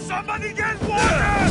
Somebody get water!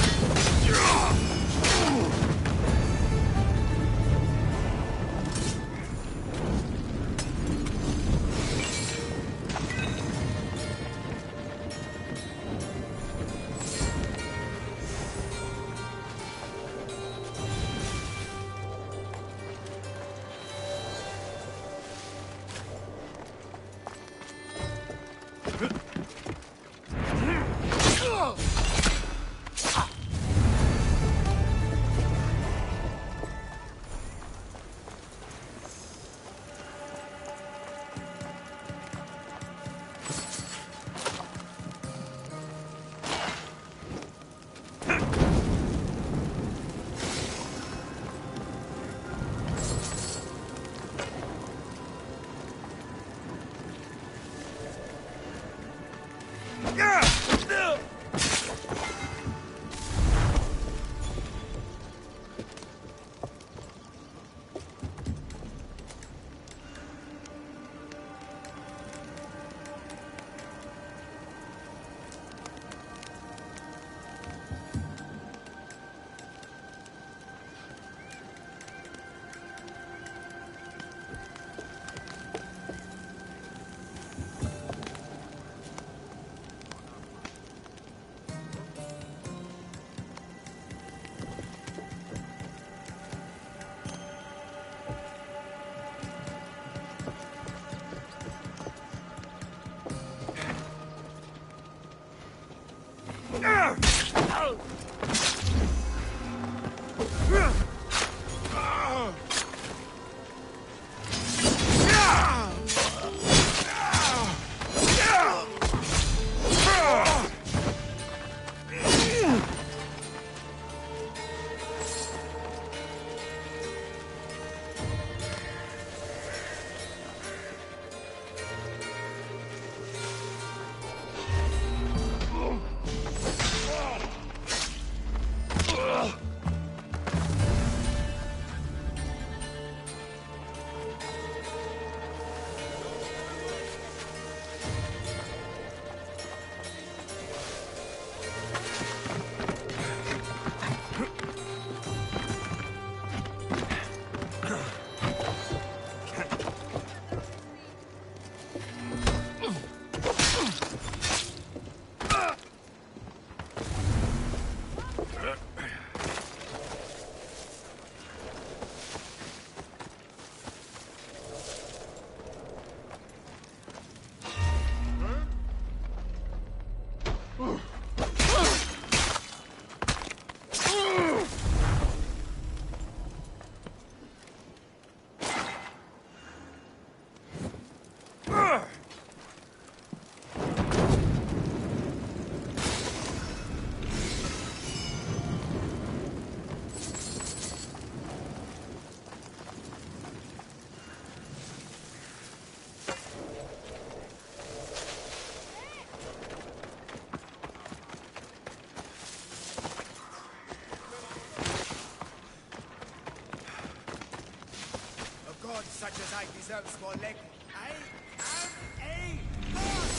Such as I deserves more leg. I am a god!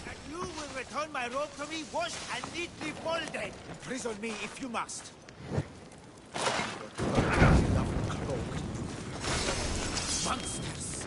And you will return my robe to me washed and neatly folded. Imprison me if you must. Monsters!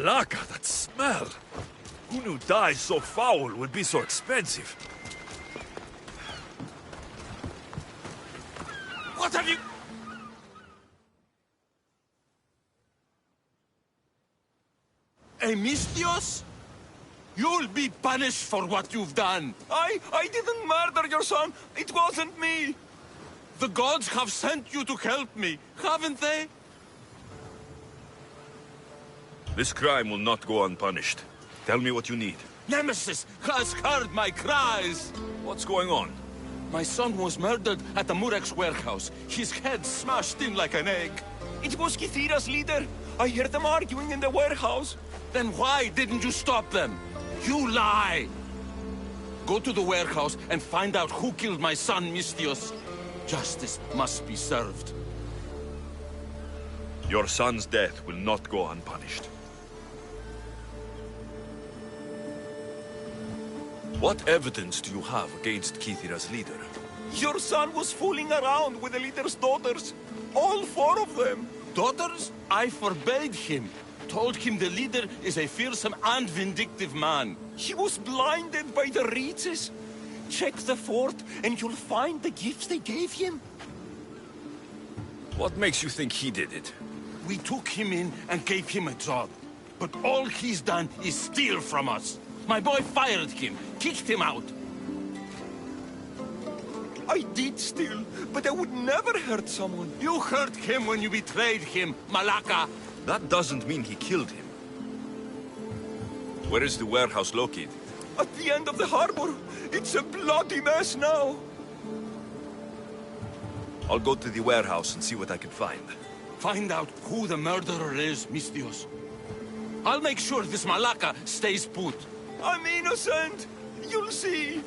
Malaka, that smell! Who knew dyes so foul would be so expensive? What have you... Emistios? You'll be punished for what you've done. I didn't murder your son. It wasn't me. The gods have sent you to help me, haven't they? This crime will not go unpunished. Tell me what you need. Nemesis has heard my cries. What's going on? My son was murdered at the Murex warehouse. His head smashed in like an egg. It was Kithira's leader. I heard them arguing in the warehouse. Then why didn't you stop them? You lie! Go to the warehouse and find out who killed my son, Mistios. Justice must be served. Your son's death will not go unpunished. What evidence do you have against Kithira's leader? Your son was fooling around with the leader's daughters. All 4 of them. Daughters? I forbade him. Told him the leader is a fearsome and vindictive man. He was blinded by the reaches. Check the fort and you'll find the gifts they gave him. What makes you think he did it? We took him in and gave him a job. But all he's done is steal from us. My boy fired him, kicked him out. I did steal, but I would never hurt someone. You hurt him when you betrayed him, Malaka. That doesn't mean he killed him. Where is the warehouse located? At the end of the harbor. It's a bloody mess now. I'll go to the warehouse and see what I can find. Find out who the murderer is, Mistios. I'll make sure this Malaka stays put. I'm innocent. You'll see.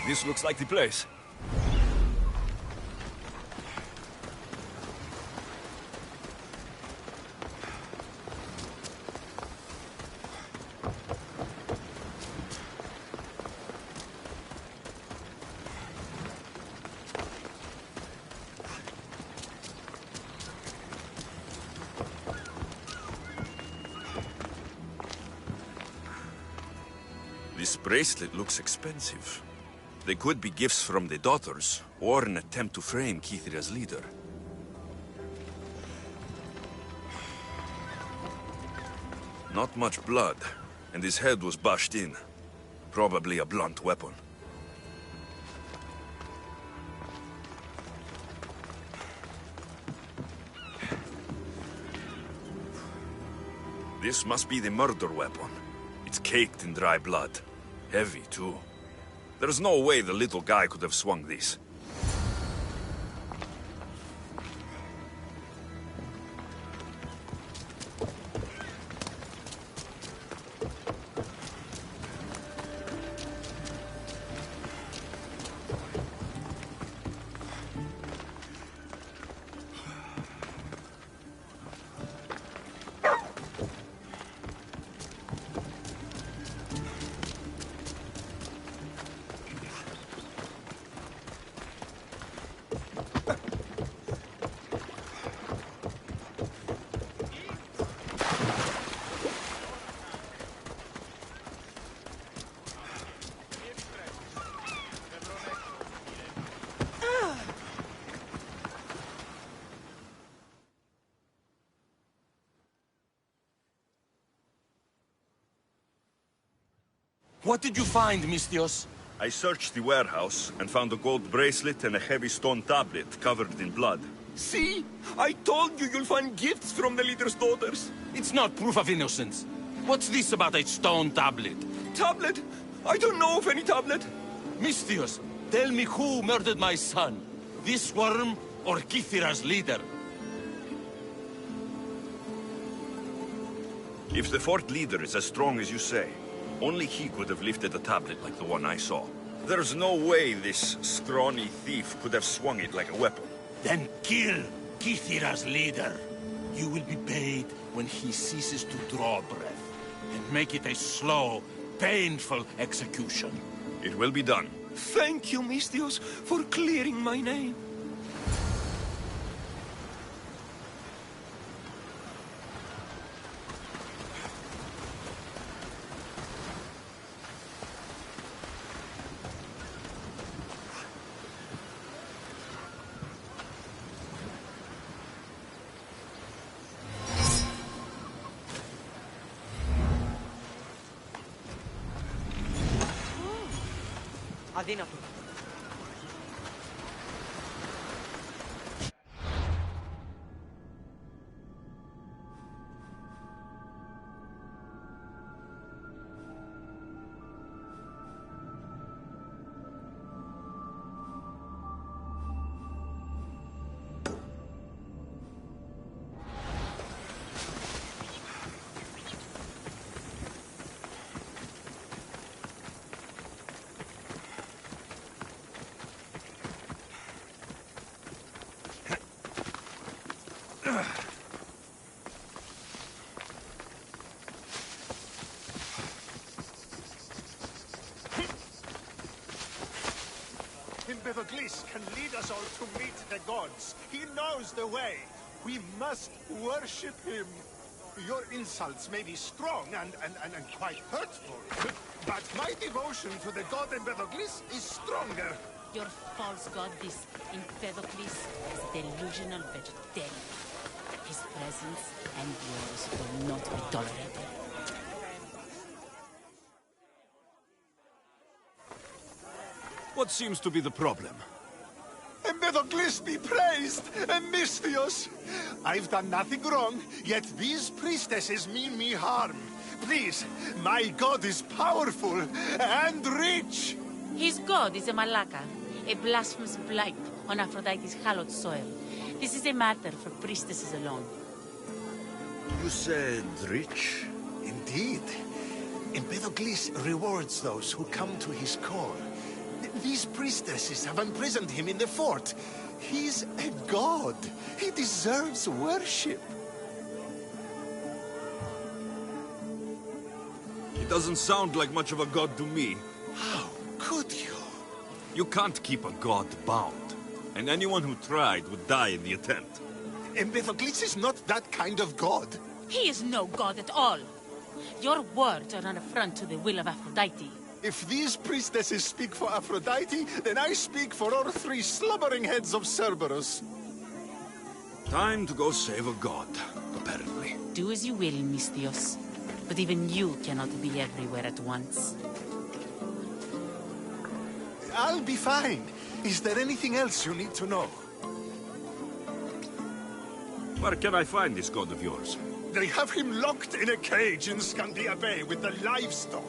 This looks like the place. This bracelet looks expensive. They could be gifts from the daughters, or an attempt to frame Kithira's leader. Not much blood, and his head was bashed in. Probably a blunt weapon. This must be the murder weapon. It's caked in dry blood. Heavy, too. There's no way the little guy could have swung this. What did you find, Mistios? I searched the warehouse and found a gold bracelet and a heavy stone tablet covered in blood. See? I told you you'll find gifts from the leader's daughters. It's not proof of innocence. What's this about a stone tablet? Tablet? I don't know of any tablet. Mistios, tell me who murdered my son. This worm or Kithira's leader? If the fort leader is as strong as you say, only he could have lifted a tablet like the one I saw. There's no way this scrawny thief could have swung it like a weapon. Then kill Kithira's leader. You will be paid when he ceases to draw breath. And make it a slow, painful execution. It will be done. Thank you, Mistios, for clearing my name. Αδύνατο. Empedocles can lead us all to meet the gods. He knows the way. We must worship him. Your insults may be strong and quite hurtful, but my devotion to the god Empedocles is stronger. Your false god, this Empedocles, is a delusional vegetarian. His presence and yours will not be tolerated. What seems to be the problem? Empedocles be praised, Mistios! I've done nothing wrong, yet these priestesses mean me harm. Please, my god is powerful and rich! His god is a Malaka, a blasphemous blight on Aphrodite's hallowed soil. This is a matter for priestesses alone. You said rich? Indeed. Empedocles rewards those who come to his call. These priestesses have imprisoned him in the fort. He's a god. He deserves worship. He doesn't sound like much of a god to me. How could you? You can't keep a god bound. And anyone who tried would die in the attempt. Empedocles is not that kind of god. He is no god at all. Your words are an affront to the will of Aphrodite. If these priestesses speak for Aphrodite, then I speak for all three slubbering heads of Cerberus. Time to go save a god, apparently. Do as you will, Mistios. But even you cannot be everywhere at once. I'll be fine. Is there anything else you need to know? Where can I find this god of yours? They have him locked in a cage in Scandia Bay with the livestock.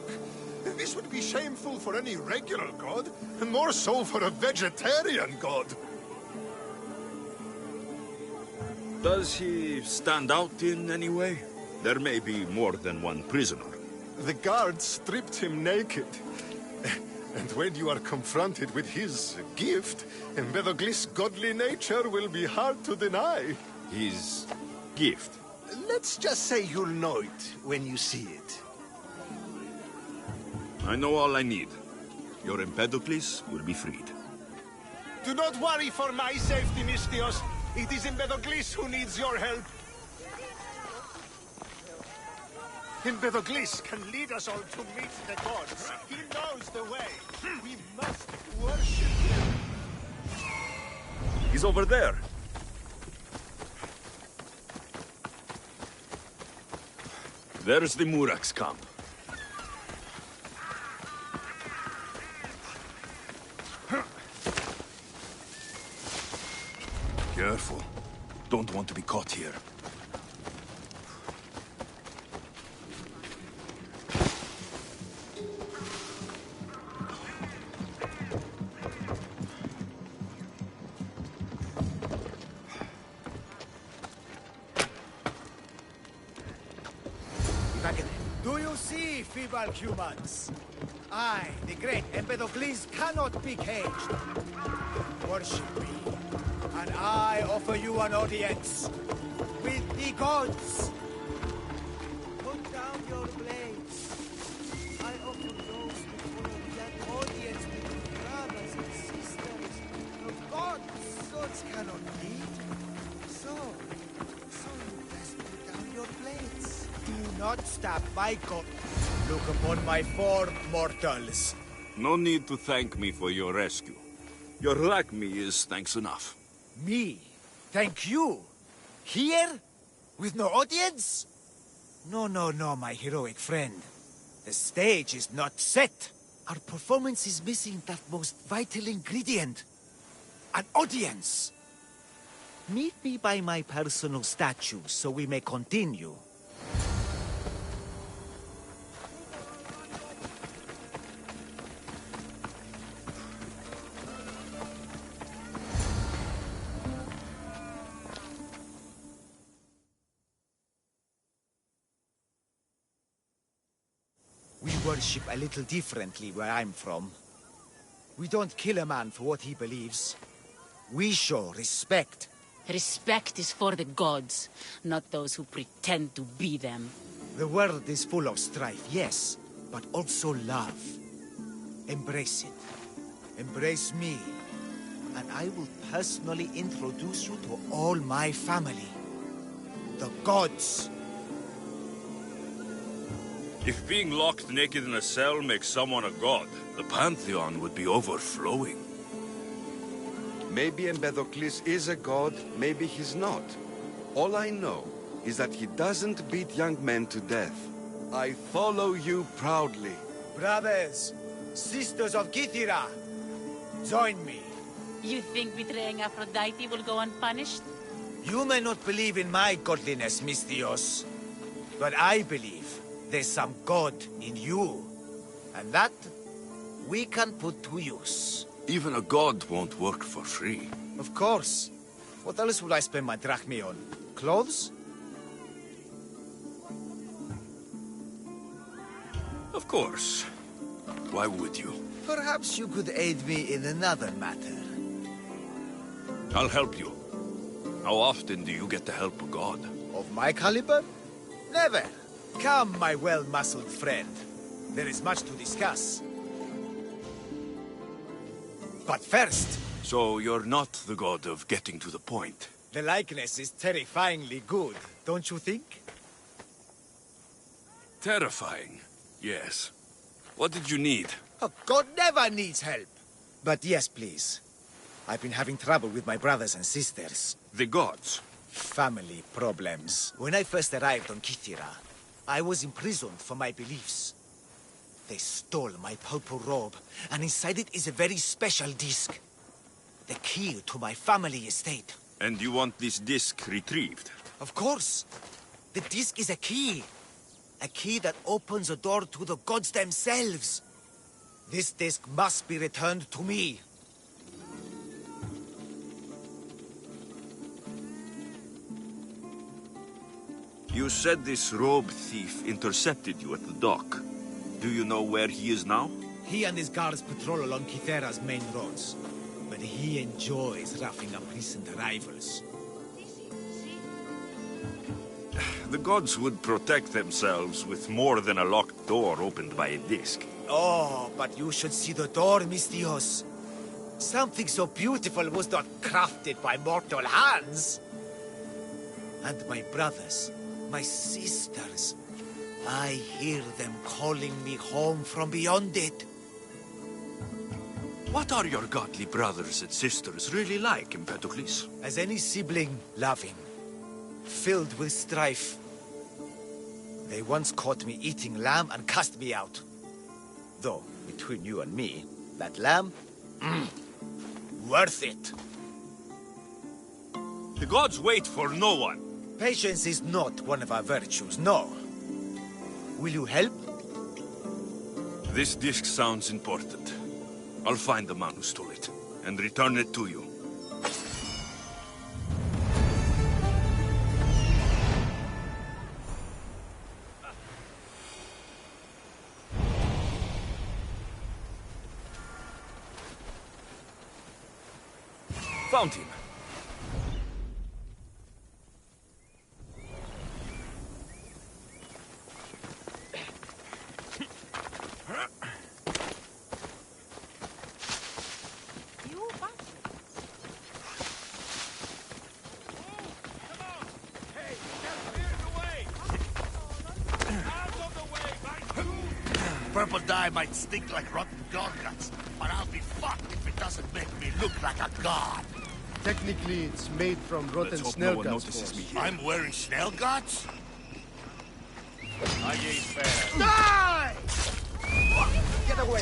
This would be shameful for any regular god, and more so for a vegetarian god. Does he stand out in any way? There may be more than one prisoner. The guards stripped him naked. And when you are confronted with his gift, Empedocles' godly nature will be hard to deny. His gift? Let's just say you'll know it when you see it. I know all I need. Your Empedocles will be freed. Do not worry for my safety, Mistios. It is Empedocles who needs your help. Empedocles can lead us all to meet the gods. He knows the way. We must worship him. He's over there. There's the Murak's camp. Careful. Don't want to be caught here. Do you see, feeble humans? I, the great Empedocles, cannot be caged. Worship me, and I offer you an audience with the gods. Put down your blades. I offer those who follow that audience with the crowd. cannot eat. So you best put down your plates. Do not stab my god. Look upon my form, mortals. No need to thank me for your rescue. Your like me is thanks enough. Me? Thank you? Here? With no audience? No, my heroic friend. The stage is not set. Our performance is missing that most vital ingredient. An audience. Meet me by my personal statue so we may continue. We worship a little differently where I'm from. We don't kill a man for what he believes. We show respect. Respect is for the gods, not those who pretend to be them. The world is full of strife, yes, but also love. Embrace it. Embrace me. And I will personally introduce you to all my family. The gods. If being locked naked in a cell makes someone a god, the pantheon would be overflowing. Maybe Empedocles is a god, maybe he's not. All I know is that he doesn't beat young men to death. I follow you proudly. Brothers, sisters of Kythera, join me. You think betraying Aphrodite will go unpunished? You may not believe in my godliness, Misthios, but I believe there's some god in you. And that, we can put to use. Even a god won't work for free. Of course. What else would I spend my drachmae on? Clothes? Of course. Why would you? Perhaps you could aid me in another matter. I'll help you. How often do you get to help a god? Of my caliber? Never. Come, my well-muscled friend. There is much to discuss. But first... So you're not the god of getting to the point? The likeness is terrifyingly good, don't you think? Terrifying, yes. What did you need? A god never needs help. But yes, please. I've been having trouble with my brothers and sisters. The gods. Family problems. When I first arrived on Kythera, I was imprisoned for my beliefs. They stole my purple robe, and inside it is a very special disc. The key to my family estate. And you want this disc retrieved? Of course. The disc is a key. A key that opens a door to the gods themselves. This disc must be returned to me. You said this robe thief intercepted you at the dock. Do you know where he is now? He and his guards patrol along Kythera's main roads. But he enjoys roughing up recent arrivals. The gods would protect themselves with more than a locked door opened by a disc. Oh, but you should see the door, Misthios. Something so beautiful was not crafted by mortal hands. And my brothers, my sisters, I hear them calling me home from beyond it. What are your godly brothers and sisters really like, Empedocles? As any sibling, loving, filled with strife. They once caught me eating lamb and cast me out. Though, between you and me, that lamb, worth it. The gods wait for no one. Patience is not one of our virtues, no. Will you help? This disc sounds important. I'll find the man who stole it, and return it to you. Found him. purple dye might stink like rotten dog guts, but I'll be fucked if it doesn't make me look like a god. Technically, it's made from rotten Let's hope snail no one guts, notices boss. me here. I'm wearing snail guts? I ain't fair. Die! Get away!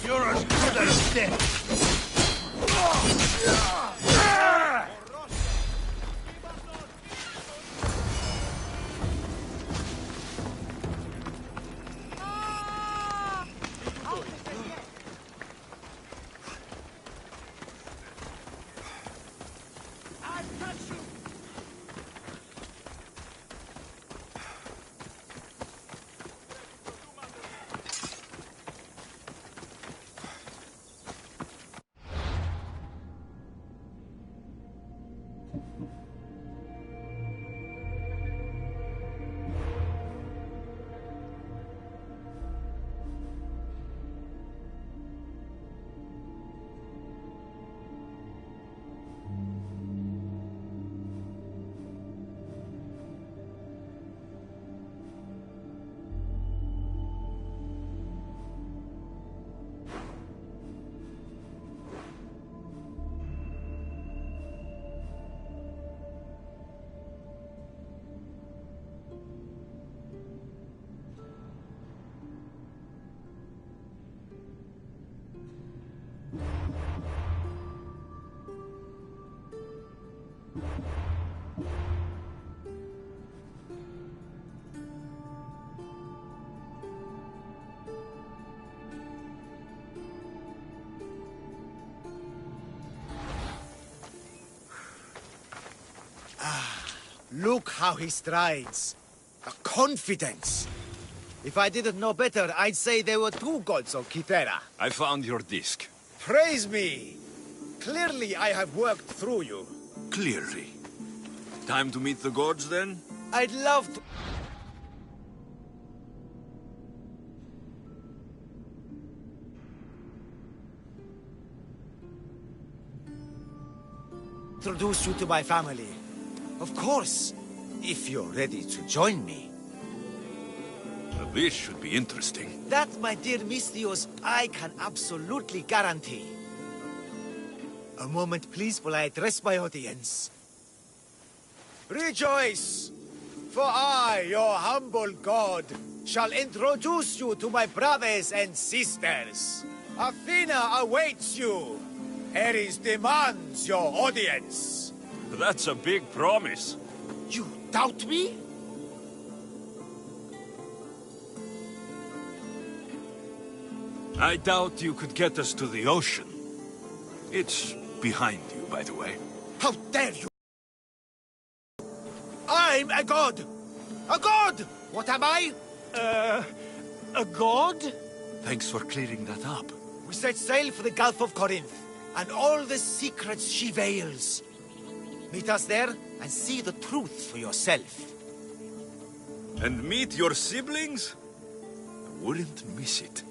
You're as good as dead. Look how he strides. The confidence. If I didn't know better, I'd say there were two gods of Kythera. I found your disc. Praise me! Clearly I have worked through you. Clearly. Time to meet the gods, then? I'd love to... introduce you to my family. Of course, if you're ready to join me. This should be interesting. That, my dear Mistios, I can absolutely guarantee. A moment, please, while I address my audience. Rejoice! For I, your humble god, shall introduce you to my brothers and sisters. Athena awaits you. Ares demands your audience. That's a big promise. You doubt me? I doubt you could get us to the ocean. It's behind you, by the way. How dare you! I'm a god! A god! What am I? A god? Thanks for clearing that up. We set sail for the Gulf of Corinth, and all the secrets she veils. Meet us there, and see the truth for yourself. And meet your siblings? I wouldn't miss it.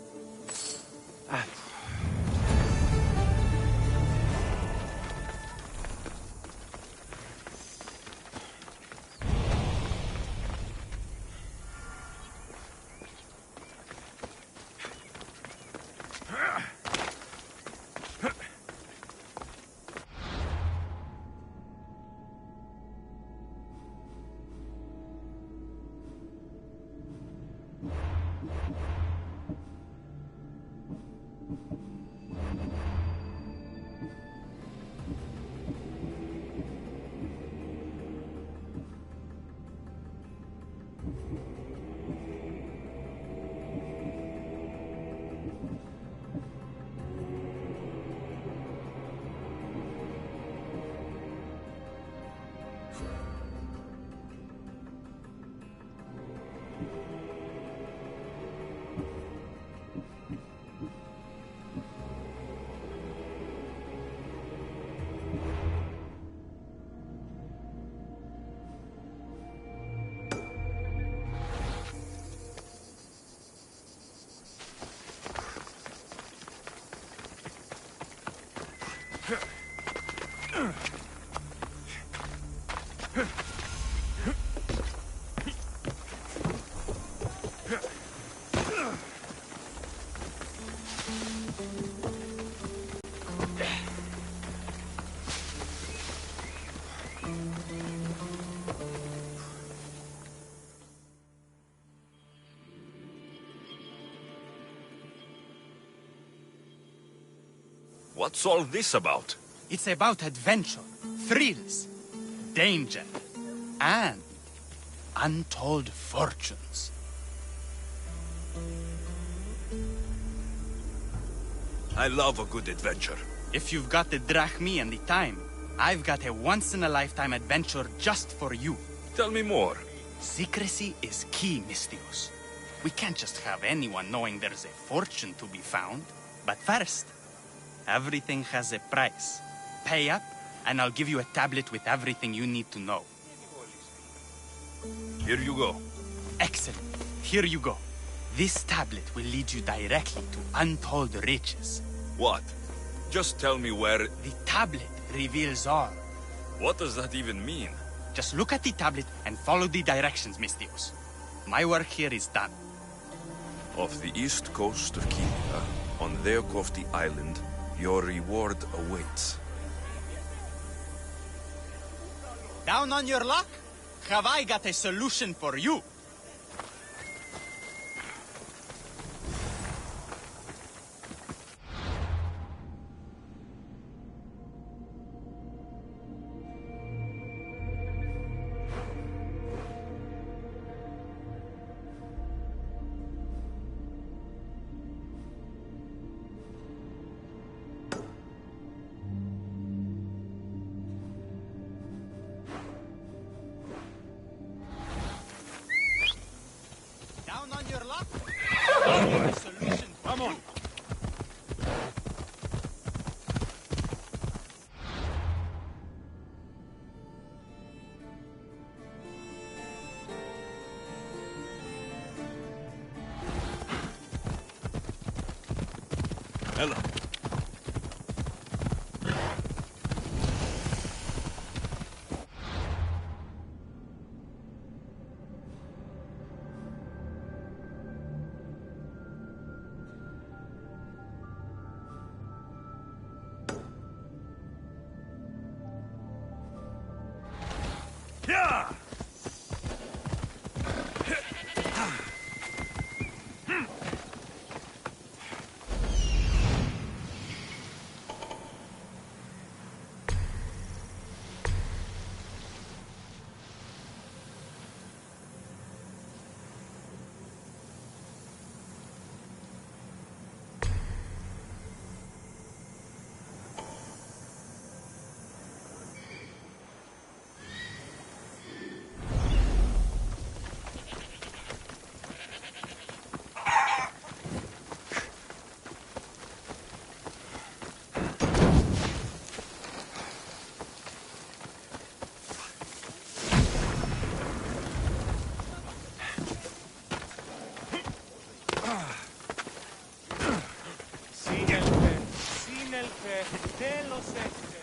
What's all this about? It's about adventure, thrills, danger, and untold fortunes. I love a good adventure. If you've got the drachmi and the time, I've got a once-in-a-lifetime adventure just for you. Tell me more. Secrecy is key, Mystios. We can't just have anyone knowing there's a fortune to be found. But first, everything has a price. Pay up, and I'll give you a tablet with everything you need to know. Here you go. Excellent. Here you go. This tablet will lead you directly to untold riches. What? Just tell me where... The tablet reveals all. What does that even mean? Just look at the tablet and follow the directions, Mystios. My work here is done. Off the east coast of Kenya, on Theokofti Island, your reward awaits. Down on your luck? Have I got a solution for you? Down on your luck? Solution. Come on. Hello. Yeah! Sin el fe de los este.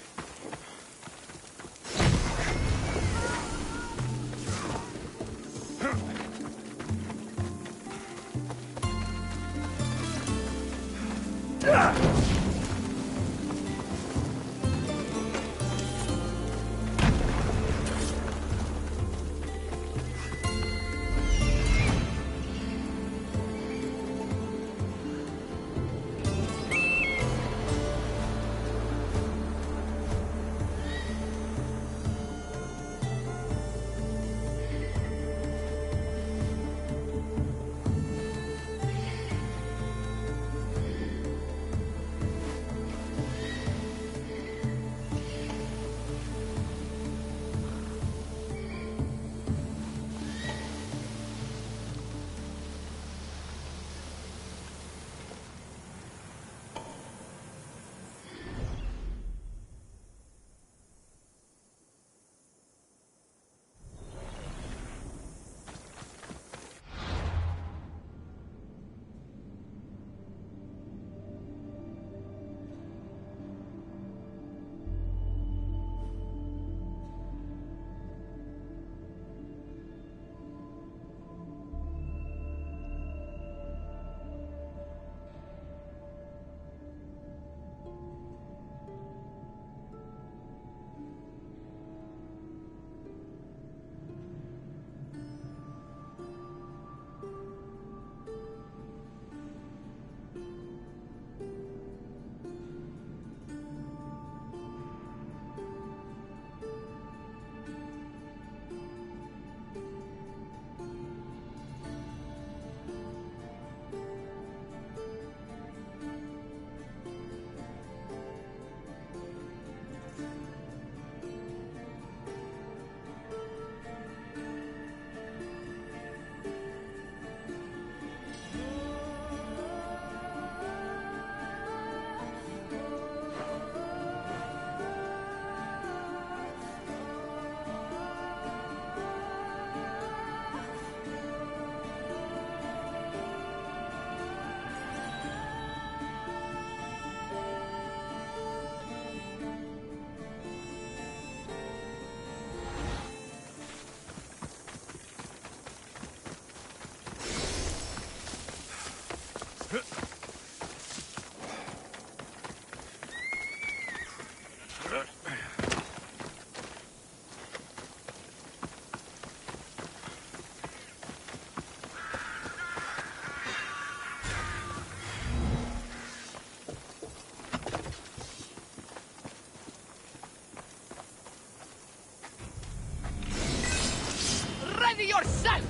that?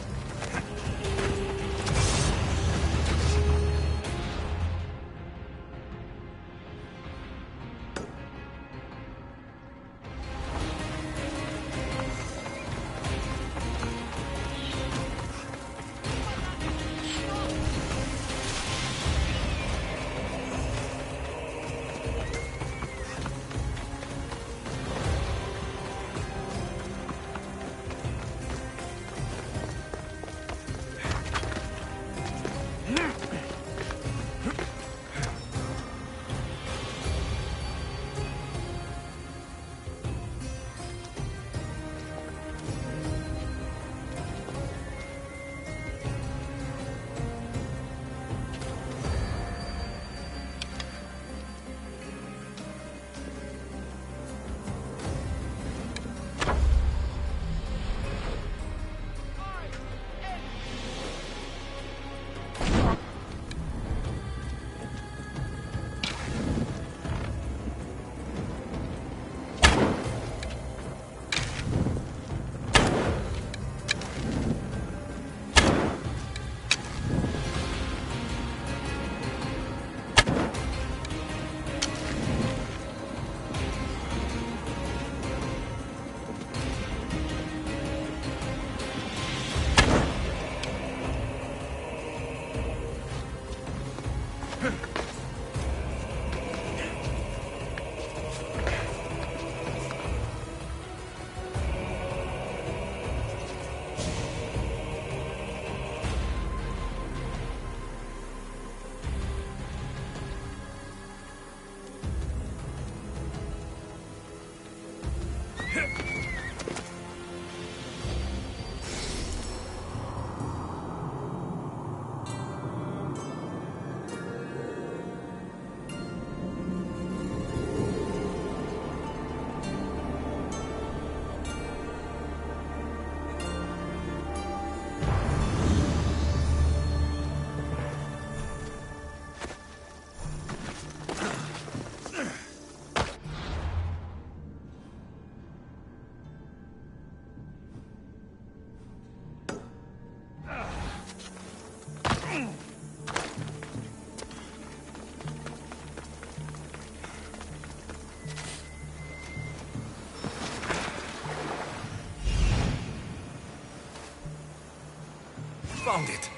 Found it.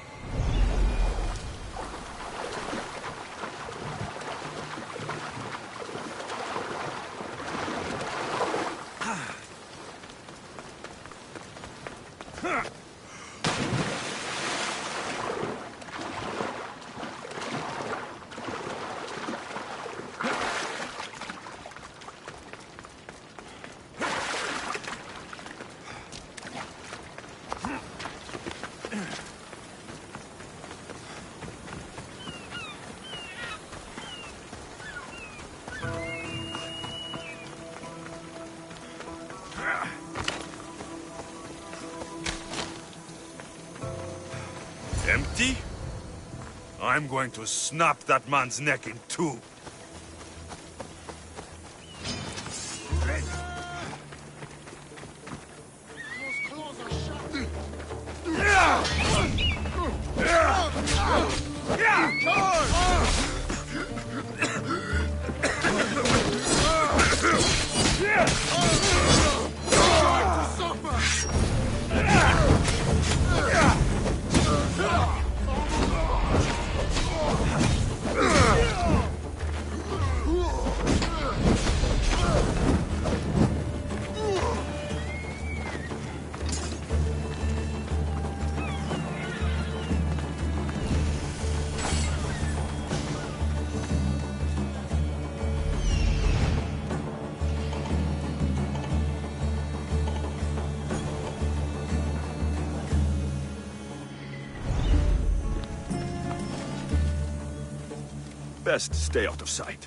Empty? I'm going to snap that man's neck in two. Best stay out of sight.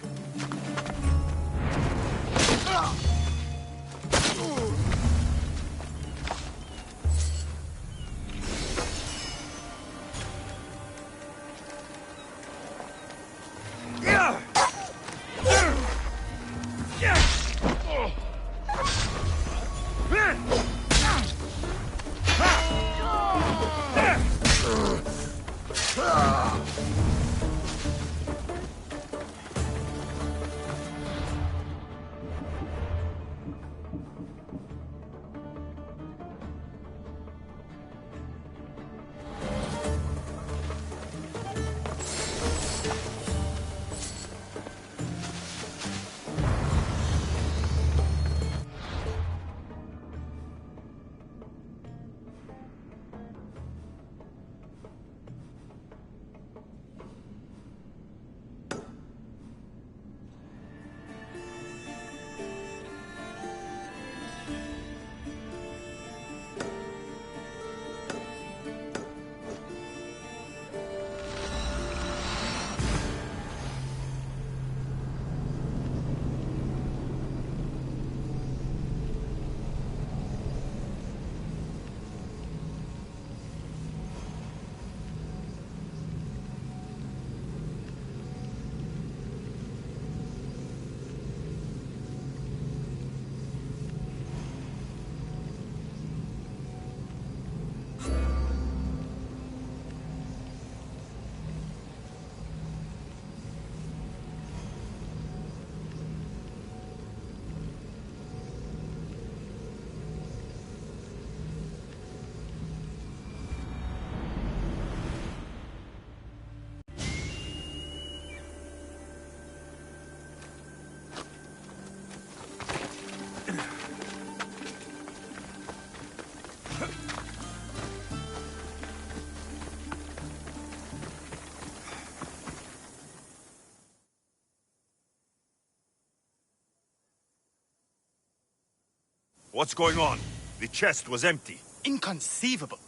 What's going on? The chest was empty. Inconceivable.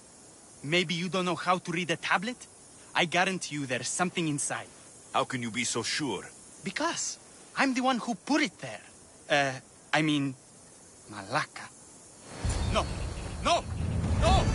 Maybe you don't know how to read a tablet? I guarantee you there's something inside. How can you be so sure? Because I'm the one who put it there. I mean, Malaka. No! No! No!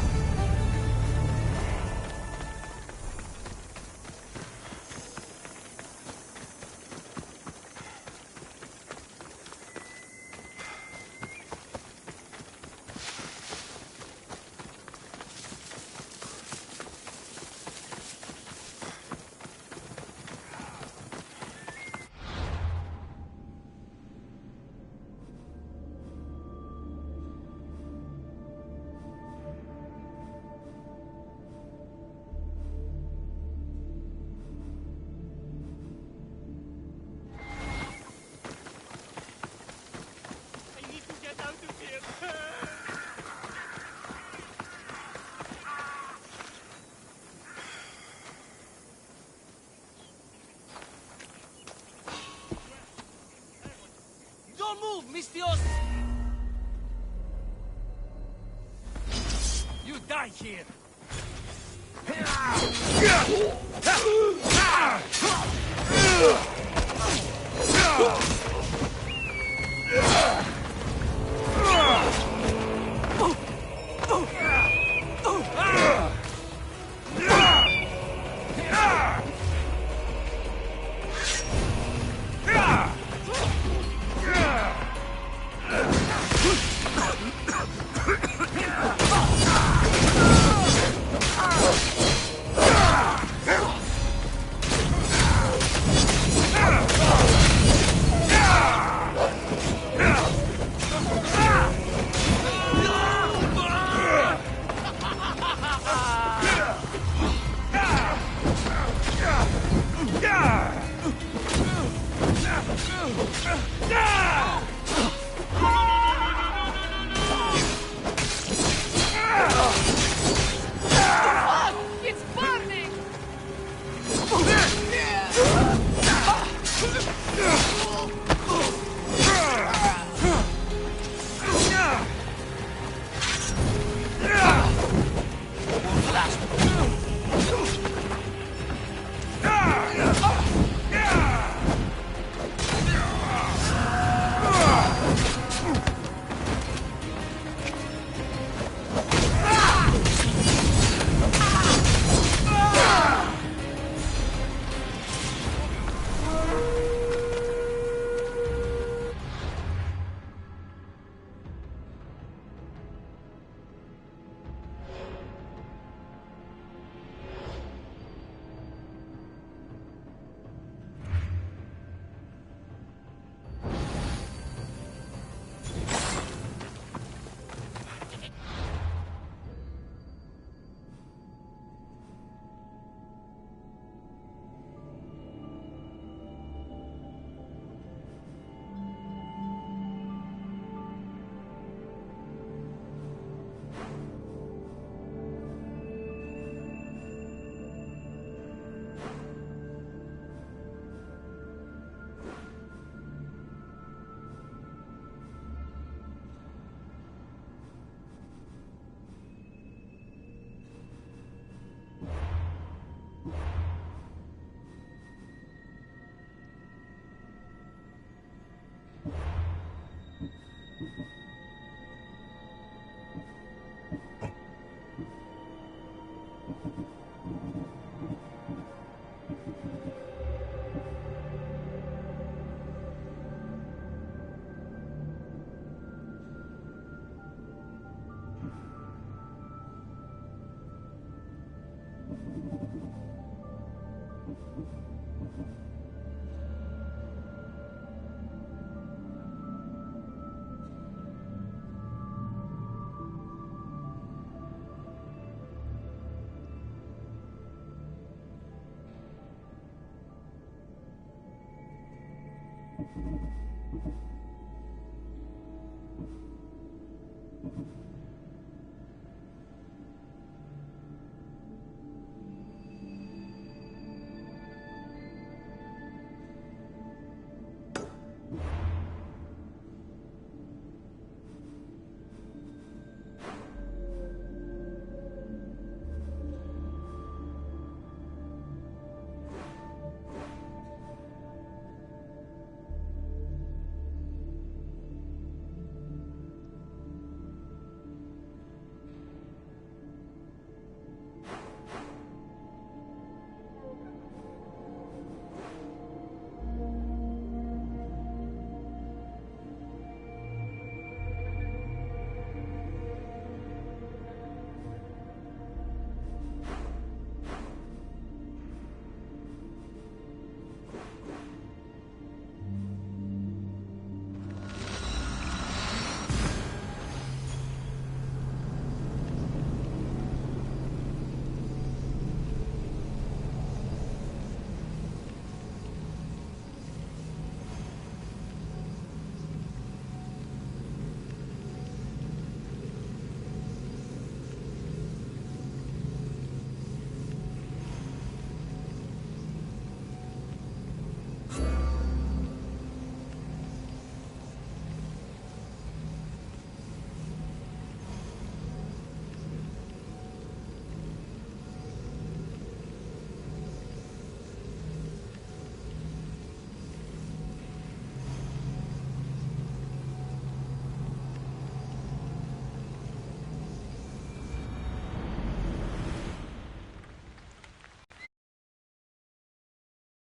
Don't move, Mistios! You die here! It's burning! you